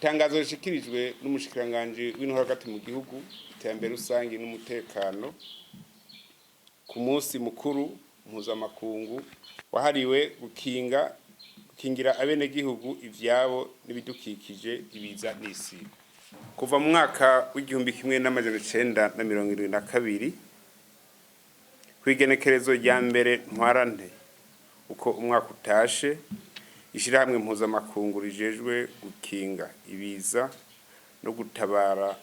itangazo rishikirijwe n'umushikiranganje w'intwaro hagati mu gihugu iterambere rusangi n'umutekano ku munsi mukuru mpuzamakungu wahariwe gukingira abene gihugu ivyabo n'ibidukikije ibiza n'isi. Kuva mu mwaka w'igihumbi kimwe n'amajana 1972 kwigenekerezo rya mbere ntwarante uko umwaka utashe ishirahamwe mpuzamakungu rijejwe gukinga ibiza no gutabara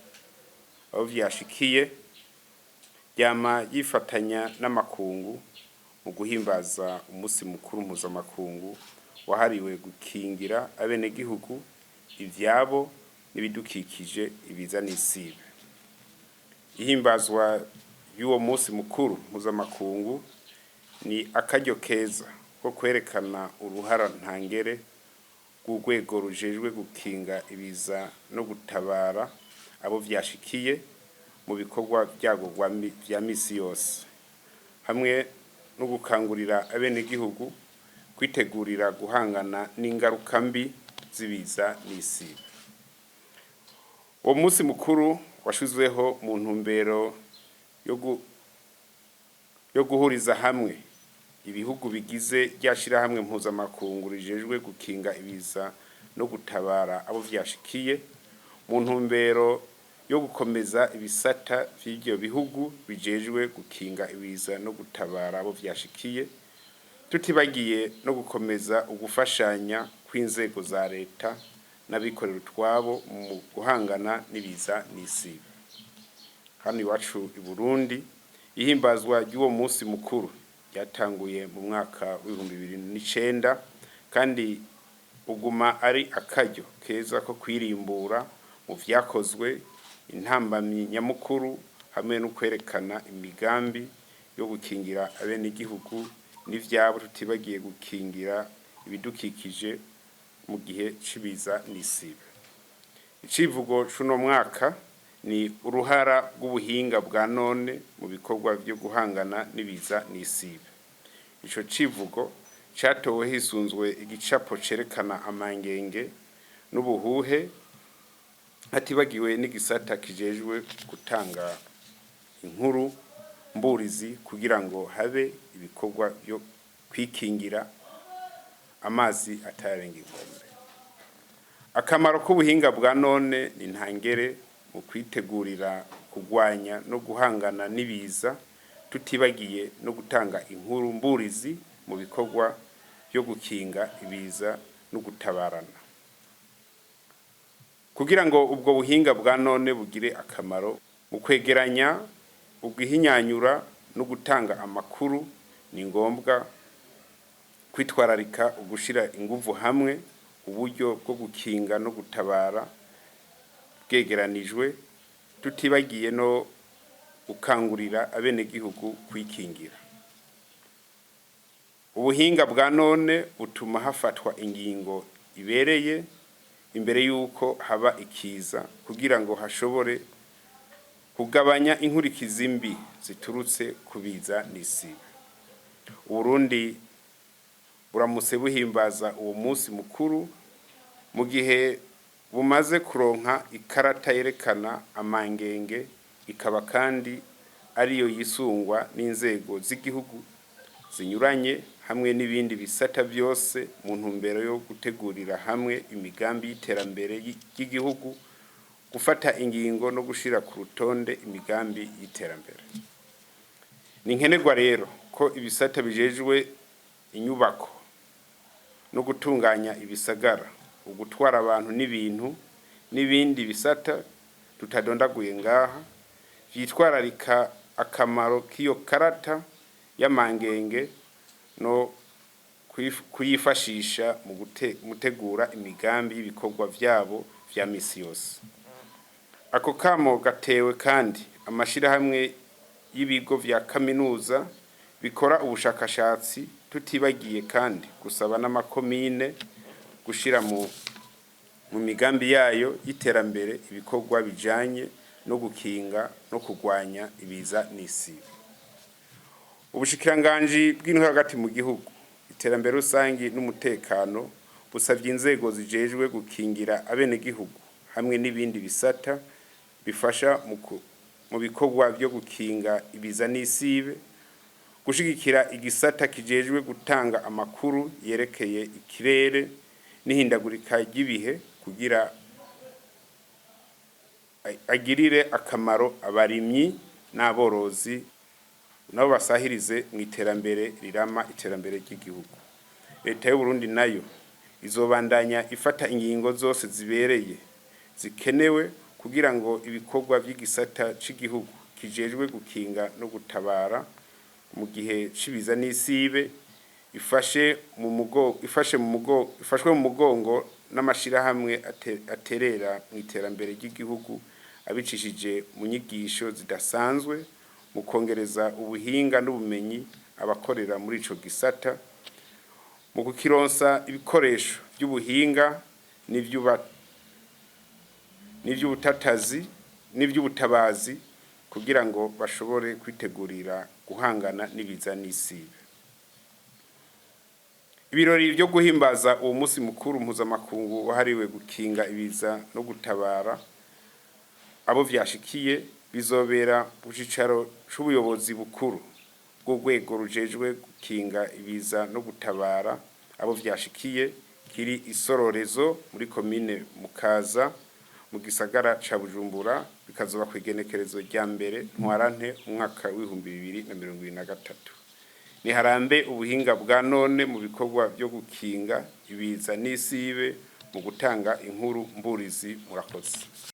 abo vyashikiye ryama yifatanya n'amakungu mu guhimbaza umunsi mukuru mpuzamakungu wahariwe gukingira abene gihugu ivyabo n'ibidukikije ibiza n'isibe. Ihimbazwa y'uwo munsi mukuru mpuzamakungu ni akaryo keza ko kwerekana uruhara ntangere rw'urwego rujejwe gukinga ibiza no gutabara abo vyashikiye mu bikorwa vyago vya misi yose, hamwe no gukangurira abene gihugu kwitegurira guhangana n'ingaruka mbi zibiza n'isibe. Uwo munsi mukuru washizweho mu ntumbero yo guhuriza hamwe ibihugu bigize ryashirahamwe mpuzamakungu rijejwe gukinga ibiza no gutabara abo vyashikiye mu ntumbero yo gukomeza ibisata vy'ivyo bihugu bijejwe gukinga ibiza no gutabara abo vyashikiye, tutibagiye no gukomeza ugufashanya kw'inzego za leta n'abikorera utwabo mu guhangana n'ibiza n'isibe. Hano iwacu i Burundi ihimbazwa ry'uwo munsi mukuru yatanguye mu mwaka w'2009 kandi uguma ari akaryo keza ko kwirimbura mu vyakozwe, intambamyi nyamukuru hamwe no kwerekana imigambi yo gukingira abene igihugu n'ivyabo, tutibagiye gukingira ibidukikije mu gihe cibiza n'isibe. Icivugo c'uno mwaka ni uruhara rw'ubuhinga bwa none mu bikorwa vyo guhangana n'ibiza n'isibe. Ico civugo catowe hisunzwe igicapo cerekana amangenge n'ubuhuhe, hatibagiwe n'igisata kijejwe gutanga inkuru mburizi kugira ngo habe ibikorwa byo kwikingira amazi atarenga inkombe. Akamaro k'ubuhinga bwa none ni ntangere mu kwitegurira kugwanya no guhangana n'ibiza, tutibagiye no gutanga inkuru mburizi mu bikorwa byo gukinga ibiza no gutabarana. Kugira ngo ubwo buhinga bwa none bugire akamaro mu kwegeranya, ubwihinyanyura no gutanga amakuru, ni ngombwa kwitwararika ugushira inguvu hamwe uburyo bwo gukinga no gutabara bwegeranijwe, tutibagiye no gukangurira abene gihugu kwikingira. Ubuhinga bwa none butuma hafatwa ingingo ibereye imbere yuko haba ikiza kugira ngo hashobore kugabanya inkurikizi mbi ziturutse kubiza n'isibe. Uburundi buramutse buhimbaza uwo munsi mukuru mu gihe bumaze kuronka ikarata yerekana amangenge, ikaba kandi ariyo yisungwa n'inzego z'igihugu zinyuranye hamwe n'ibindi bisata byose mu ntumbero yo gutegurira hamwe imigambi y'iterambere y'igihugu, gufata ingingo no gushira ku rutonde imigambi y'iterambere. Ni nkenerwa rero ko ibisata bijejwe inyubako no gutunganya ibisagara, ugutwara abantu n'ibintu n'ibindi bisata tutadondaguye ngaha vyitwararika akamaro k'iyo karata y'amangenge no kuyifashisha mu gutegura imigambi y'ibikorwa vyabo vya misi yose. Ako kamo gatewe kandi amashirahamwe y'ibigo vya kaminuza bikora ubushakashatsi, tutibagiye kandi gusaba n'amakomine gushira mu migambi yayo y'iterambere ibikorwa bijanye no gukinga no kugwanya ibiza n'isibe. Ubushikiranganji bw'intwaro hagati mu gihugu, iterambere rusangi n'umutekano busavye inzego zijejwe gukingira abene gihugu hamwe n'ibindi bisata bifasha mu bikorwa byo gukinga ibiza n'isibe, gushigikira igisata kijejwe gutanga amakuru yerekeye ikirere n'ihindagurika ry'ibihe kugira agirire akamaro abarimyi n'aborozi nabo basahirize mu iterambere rirama iterambere ry'igihugu. Leta y'u Burundi nayo izobandanya ifata ingingo zose zibereye zikenewe kugira ngo ibikorwa by'igisata c'igihugu kijejwe gukinga no gutabara mu gihe cibiza n'isibe ifashwe mu mugongo n'amashirahamwe aterera mu iterambere ry'igihugu abicishije mu nyigisho zidasanzwe mu kongereza ubuhinga n'ubumenyi abakorera muri ico gisata, mu kukironsa ibikoresho by'ubuhinga n'ivy'ubutabazi kugira ngo bashobore kwitegurira guhangana n'ibiza n'isibe. Ibirori byo guhimbaza uwo munsi mukuru mpuzamakungu wahariwe gukinga ibiza no gutabara abo vyashikiye bizobera ku cicaro c'ubuyobozi bukuru bw'urwego rujejwe gukinga ibiza no gutabara abo vyashikiye kiri Isororezo muri komine Mukaza mu gisagara ca Bujumbura, bikazoba kw'igenekerezo rya mbere Ntwarante umwaka w'2023. Niharambe ubuhinga bwa none mu bikorwa byo gukinga ibiza n'isibe mu gutanga inkuru mburizi. Murakoze.